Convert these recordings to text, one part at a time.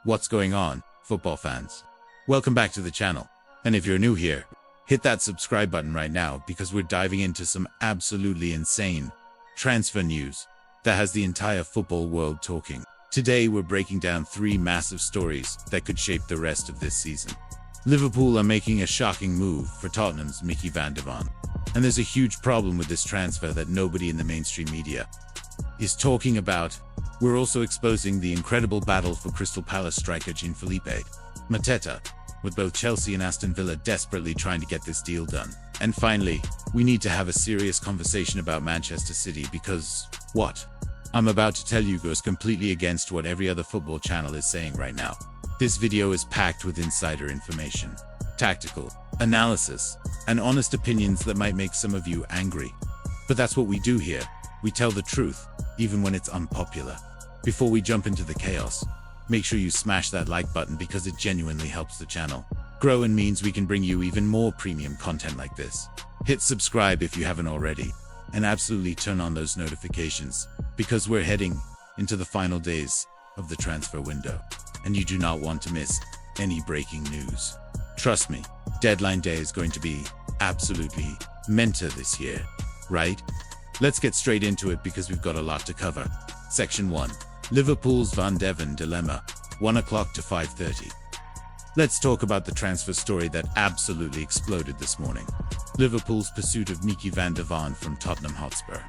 What's going on, football fans? Welcome back to the channel. And if you're new here, hit that subscribe button right now because we're diving into some absolutely insane transfer news that has the entire football world talking. Today we're breaking down 3 massive stories that could shape the rest of this season. Liverpool are making a shocking move for Tottenham's Mickey van de Ven. And there's a huge problem with this transfer that nobody in the mainstream media is talking about. We're also exposing the incredible battle for Crystal Palace striker Jean-Philippe Mateta, with both Chelsea and Aston Villa desperately trying to get this deal done. And finally, we need to have a serious conversation about Manchester City because what I'm about to tell you goes completely against what every other football channel is saying right now. This video is packed with insider information, tactical analysis, and honest opinions that might make some of you angry. But that's what we do here. We tell the truth, even when it's unpopular. Before we jump into the chaos, make sure you smash that like button because it genuinely helps the channel grow and means we can bring you even more premium content like this. Hit subscribe if you haven't already, and absolutely turn on those notifications because we're heading into the final days of the transfer window, and you do not want to miss any breaking news. Trust me, deadline day is going to be absolutely mental this year, right? Let's get straight into it because we've got a lot to cover. Section 1. Liverpool's Van de Ven dilemma, 1 o'clock to 5:30. Let's talk about the transfer story that absolutely exploded this morning. Liverpool's pursuit of Mickey van de Ven from Tottenham Hotspur.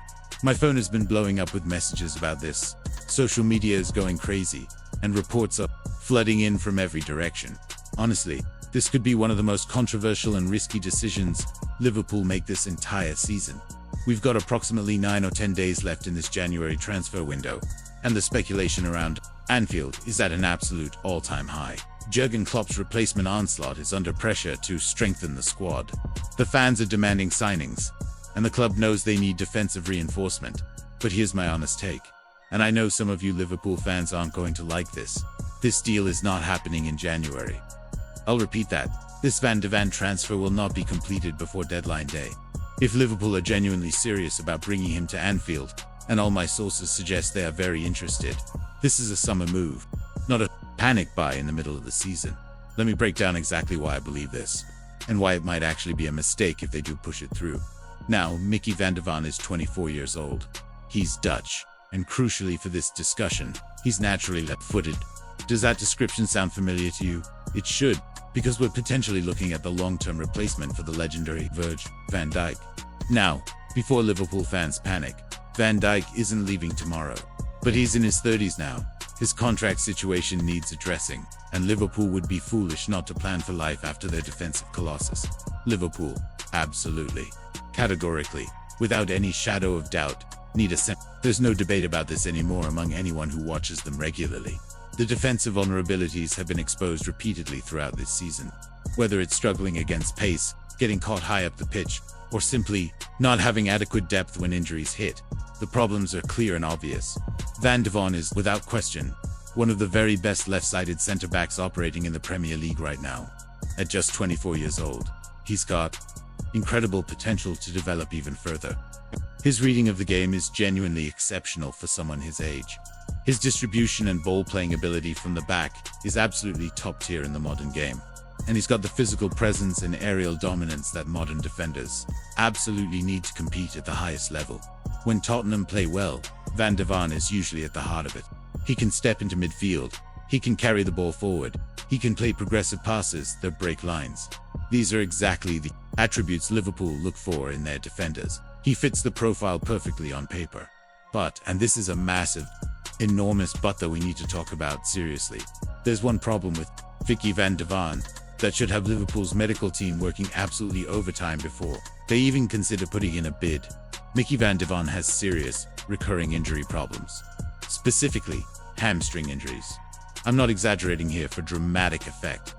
My phone has been blowing up with messages about this. Social media is going crazy, and reports are flooding in from every direction. Honestly, this could be one of the most controversial and risky decisions Liverpool make this entire season. We've got approximately 9 or 10 days left in this January transfer window, and the speculation around Anfield is at an absolute all-time high. Jurgen Klopp's replacement Arne Slot is under pressure to strengthen the squad. The fans are demanding signings, and the club knows they need defensive reinforcement. But here's my honest take, and I know some of you Liverpool fans aren't going to like this. This deal is not happening in January. I'll repeat that. This Van de Ven transfer will not be completed before deadline day. If Liverpool are genuinely serious about bringing him to Anfield, and all my sources suggest they are very interested, this is a summer move, not a panic buy in the middle of the season. Let me break down exactly why I believe this, and why it might actually be a mistake if they do push it through. Now, Mickey van de Ven is 24 years old. He's Dutch, and crucially for this discussion, he's naturally left-footed. Does that description sound familiar to you? It should, because we're potentially looking at the long-term replacement for the legendary Virgil van Dijk. Now, before Liverpool fans panic, Van Dijk isn't leaving tomorrow, but he's in his 30s now. His contract situation needs addressing, and Liverpool would be foolish not to plan for life after their defensive colossus. Liverpool, absolutely, categorically, without any shadow of doubt, need a center. There's no debate about this anymore among anyone who watches them regularly. The defensive vulnerabilities have been exposed repeatedly throughout this season. Whether it's struggling against pace, getting caught high up the pitch, or simply not having adequate depth when injuries hit, the problems are clear and obvious. Van de Ven is, without question, one of the very best left-sided centre-backs operating in the Premier League right now. At just 24 years old, he's got incredible potential to develop even further. His reading of the game is genuinely exceptional for someone his age. His distribution and ball-playing ability from the back is absolutely top-tier in the modern game. And he's got the physical presence and aerial dominance that modern defenders absolutely need to compete at the highest level. When Tottenham play well, Van de Ven is usually at the heart of it. He can step into midfield, he can carry the ball forward, he can play progressive passes that break lines. These are exactly the attributes Liverpool look for in their defenders. He fits the profile perfectly on paper. But, and this is a massive, enormous but that we need to talk about seriously, there's one problem with Mickey van de Ven that should have Liverpool's medical team working absolutely overtime before they even consider putting in a bid. Mickey van de Ven has serious, recurring injury problems. Specifically, hamstring injuries. I'm not exaggerating here for dramatic effect.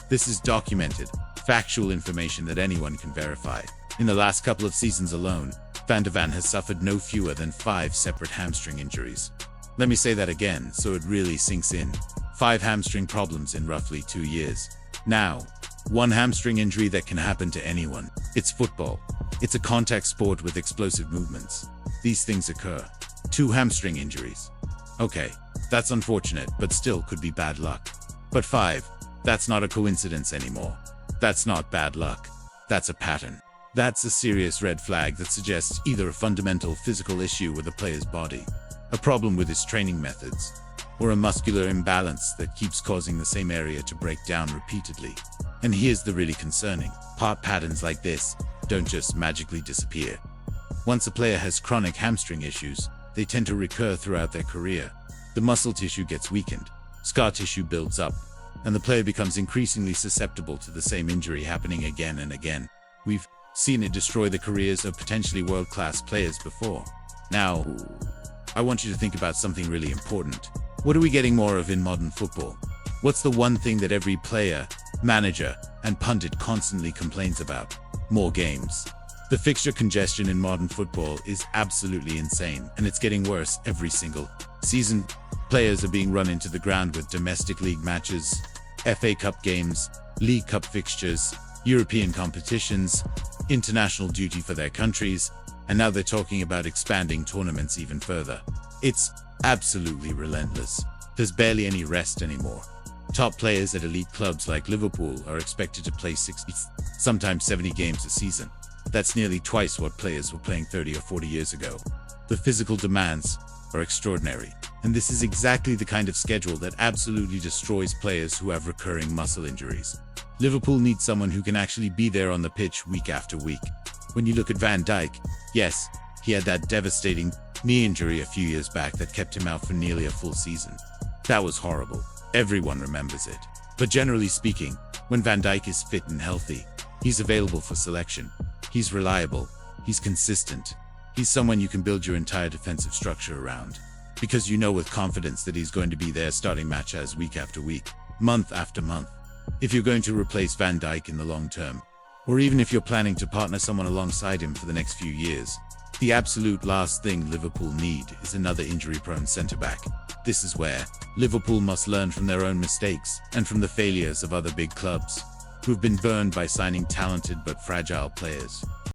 This is documented, factual information that anyone can verify. In the last couple of seasons alone, Van de Ven has suffered no fewer than 5 separate hamstring injuries. Let me say that again so it really sinks in. 5 hamstring problems in roughly 2 years. Now, one hamstring injury that can happen to anyone. It's football. It's a contact sport with explosive movements. These things occur. 2 hamstring injuries. Okay, that's unfortunate, but still could be bad luck. But 5. That's not a coincidence anymore. That's not bad luck. That's a pattern. That's a serious red flag that suggests either a fundamental physical issue with the player's body, a problem with his training methods, or a muscular imbalance that keeps causing the same area to break down repeatedly. And here's the really concerning part: patterns like this don't just magically disappear. Once a player has chronic hamstring issues, they tend to recur throughout their career. The muscle tissue gets weakened, scar tissue builds up, and the player becomes increasingly susceptible to the same injury happening again and again. We've seen it destroy the careers of potentially world-class players before. Now, I want you to think about something really important. What are we getting more of in modern football? What's the one thing that every player, manager, and pundit constantly complains about? More games. The fixture congestion in modern football is absolutely insane, and it's getting worse every single season. Players are being run into the ground with domestic league matches, FA Cup games, League Cup fixtures, European competitions, international duty for their countries, and now they're talking about expanding tournaments even further. It's absolutely relentless. There's barely any rest anymore. Top players at elite clubs like Liverpool are expected to play 60, sometimes 70 games a season. That's nearly twice what players were playing 30 or 40 years ago. The physical demands are extraordinary, and this is exactly the kind of schedule that absolutely destroys players who have recurring muscle injuries. Liverpool needs someone who can actually be there on the pitch week after week. When you look at Van Dijk, yes, he had that devastating knee injury a few years back that kept him out for nearly a full season. That was horrible. Everyone remembers it. But generally speaking, when Van Dijk is fit and healthy, he's available for selection. He's reliable. He's consistent. He's someone you can build your entire defensive structure around, because you know with confidence that he's going to be there starting matches week after week, month after month. If you're going to replace Van Dijk in the long term, or even if you're planning to partner someone alongside him for the next few years, the absolute last thing Liverpool need is another injury-prone centre-back. This is where Liverpool must learn from their own mistakes and from the failures of other big clubs, who've been burned by signing talented but fragile players.